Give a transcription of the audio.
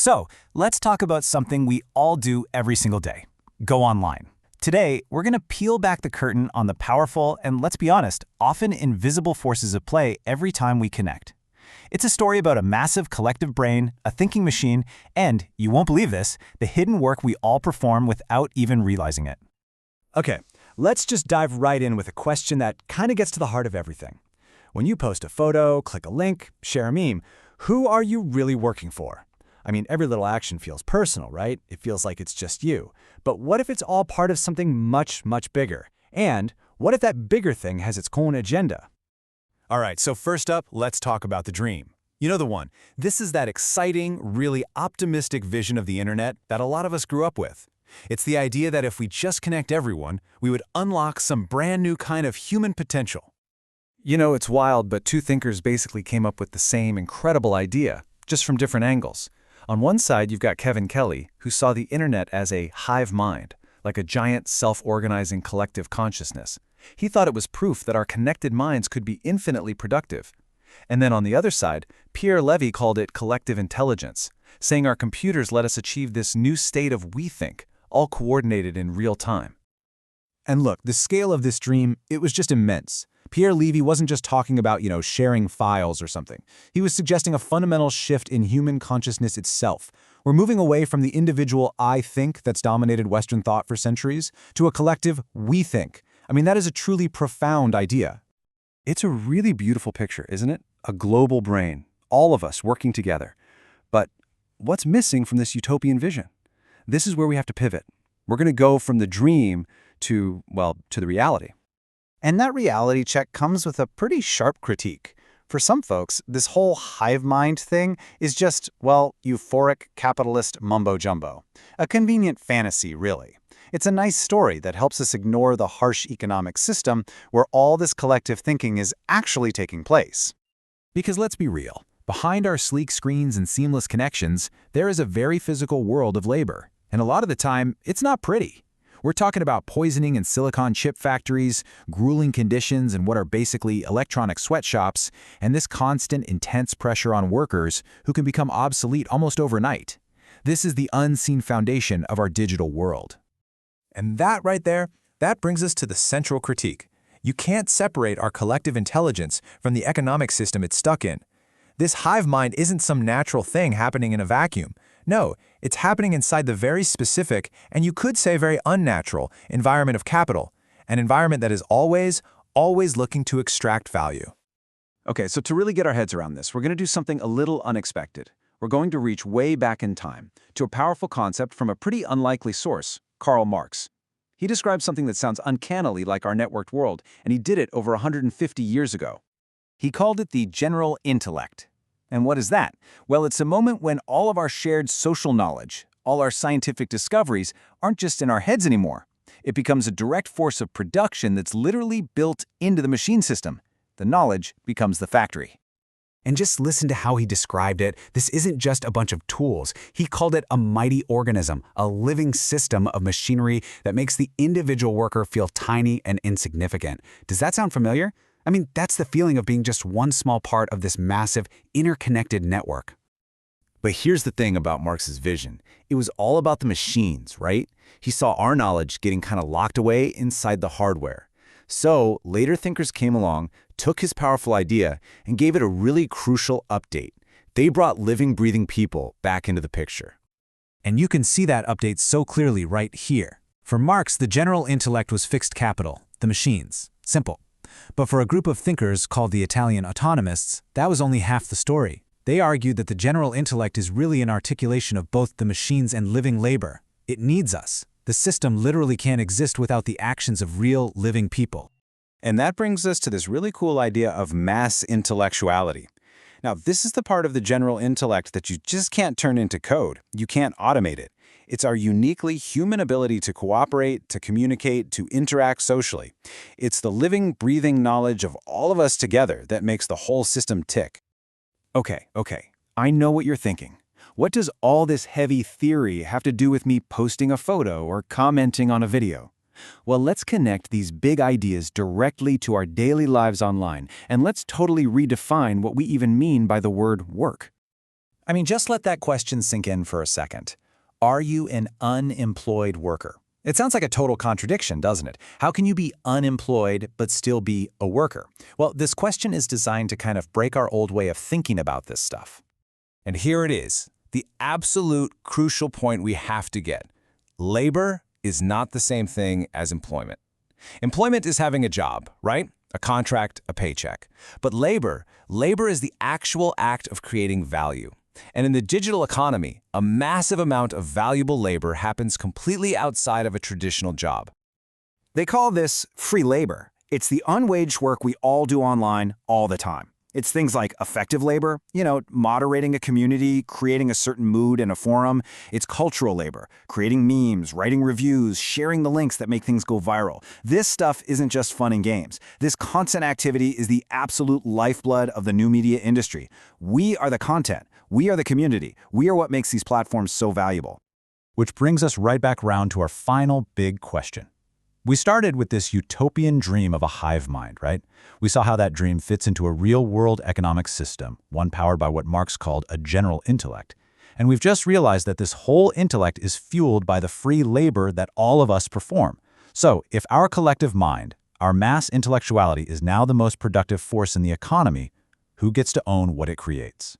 So, let's talk about something we all do every single day. Go online. Today, we're going to peel back the curtain on the powerful and, let's be honest, often invisible forces at play every time we connect. It's a story about a massive collective brain, a thinking machine, and, you won't believe this, the hidden work we all perform without even realizing it. Okay, let's just dive right in with a question that kind of gets to the heart of everything. When you post a photo, click a link, share a meme, who are you really working for? I mean, every little action feels personal, right? It feels like it's just you. But what if it's all part of something much, much bigger? And what if that bigger thing has its own agenda? All right, so first up, let's talk about the dream. You know the one. This is that exciting, really optimistic vision of the internet that a lot of us grew up with. It's the idea that if we just connect everyone, we would unlock some brand new kind of human potential. You know, it's wild, but two thinkers basically came up with the same incredible idea, just from different angles. On one side, you've got Kevin Kelly, who saw the internet as a hive mind, like a giant self-organizing collective consciousness. He thought it was proof that our connected minds could be infinitely productive. And then on the other side, Pierre Levy called it collective intelligence, saying our computers let us achieve this new state of we think, all coordinated in real time. And look, the scale of this dream, it was just immense. Pierre Levy wasn't just talking about, sharing files or something. He was suggesting a fundamental shift in human consciousness itself. We're moving away from the individual I think that's dominated Western thought for centuries to a collective we think. I mean, that is a truly profound idea. It's a really beautiful picture, isn't it? A global brain, all of us working together. But what's missing from this utopian vision? This is where we have to pivot. We're going to go from the dream to the reality. And that reality check comes with a pretty sharp critique. For some folks, this whole hive mind thing is just, euphoric capitalist mumbo-jumbo. A convenient fantasy, really. It's a nice story that helps us ignore the harsh economic system where all this collective thinking is actually taking place. Because let's be real, behind our sleek screens and seamless connections, there is a very physical world of labor. And a lot of the time, it's not pretty. We're talking about poisoning in silicon chip factories, grueling conditions in what are basically electronic sweatshops, and this constant, intense pressure on workers who can become obsolete almost overnight. This is the unseen foundation of our digital world. And that right there, that brings us to the central critique. You can't separate our collective intelligence from the economic system it's stuck in. This hive mind isn't some natural thing happening in a vacuum. No, it's happening inside the very specific, and you could say very unnatural, environment of capital, an environment that is always looking to extract value. Okay, so to really get our heads around this, we're going to do something a little unexpected. We're going to reach way back in time, to a powerful concept from a pretty unlikely source, Karl Marx. He described something that sounds uncannily like our networked world, and he did it over 150 years ago. He called it the general intellect. And what is that? Well, it's a moment when all of our shared social knowledge, all our scientific discoveries, aren't just in our heads anymore. It becomes a direct force of production that's literally built into the machine system. The knowledge becomes the factory. And just listen to how he described it. This isn't just a bunch of tools. He called it a mighty organism, a living system of machinery that makes the individual worker feel tiny and insignificant. Does that sound familiar? I mean, that's the feeling of being just one small part of this massive, interconnected network. But here's the thing about Marx's vision. It was all about the machines, right? He saw our knowledge getting kind of locked away inside the hardware. So later thinkers came along, took his powerful idea, and gave it a really crucial update. They brought living, breathing people back into the picture. And you can see that update so clearly right here. For Marx, the general intellect was fixed capital, the machines. Simple. But for a group of thinkers called the Italian autonomists, that was only half the story. They argued that the general intellect is really an articulation of both the machines and living labor. It needs us. The system literally can't exist without the actions of real, living people. And that brings us to this really cool idea of mass intellectuality. Now, this is the part of the general intellect that you just can't turn into code. You can't automate it. It's our uniquely human ability to cooperate, to communicate, to interact socially. It's the living, breathing knowledge of all of us together that makes the whole system tick. Okay, I know what you're thinking. What does all this heavy theory have to do with me posting a photo or commenting on a video? Well, let's connect these big ideas directly to our daily lives online, and let's totally redefine what we even mean by the word work. I mean, just let that question sink in for a second. Are you an unemployed worker? It sounds like a total contradiction, doesn't it? How can you be unemployed but still be a worker? Well, this question is designed to kind of break our old way of thinking about this stuff. And here it is, the absolute crucial point we have to get. Labor is not the same thing as employment. Employment is having a job, right? A contract, a paycheck. But labor is the actual act of creating value. And in the digital economy, a massive amount of valuable labor happens completely outside of a traditional job. They call this free labor. It's the unwaged work we all do online all the time. It's things like effective labor, moderating a community, creating a certain mood in a forum. It's cultural labor, creating memes, writing reviews, sharing the links that make things go viral. This stuff isn't just fun and games. This constant activity is the absolute lifeblood of the new media industry. We are the content. We are the community. We are what makes these platforms so valuable. Which brings us right back round to our final big question. We started with this utopian dream of a hive mind, right? We saw how that dream fits into a real-world economic system, one powered by what Marx called a general intellect. And we've just realized that this whole intellect is fueled by the free labor that all of us perform. So, if our collective mind, our mass intellectuality is now the most productive force in the economy, who gets to own what it creates?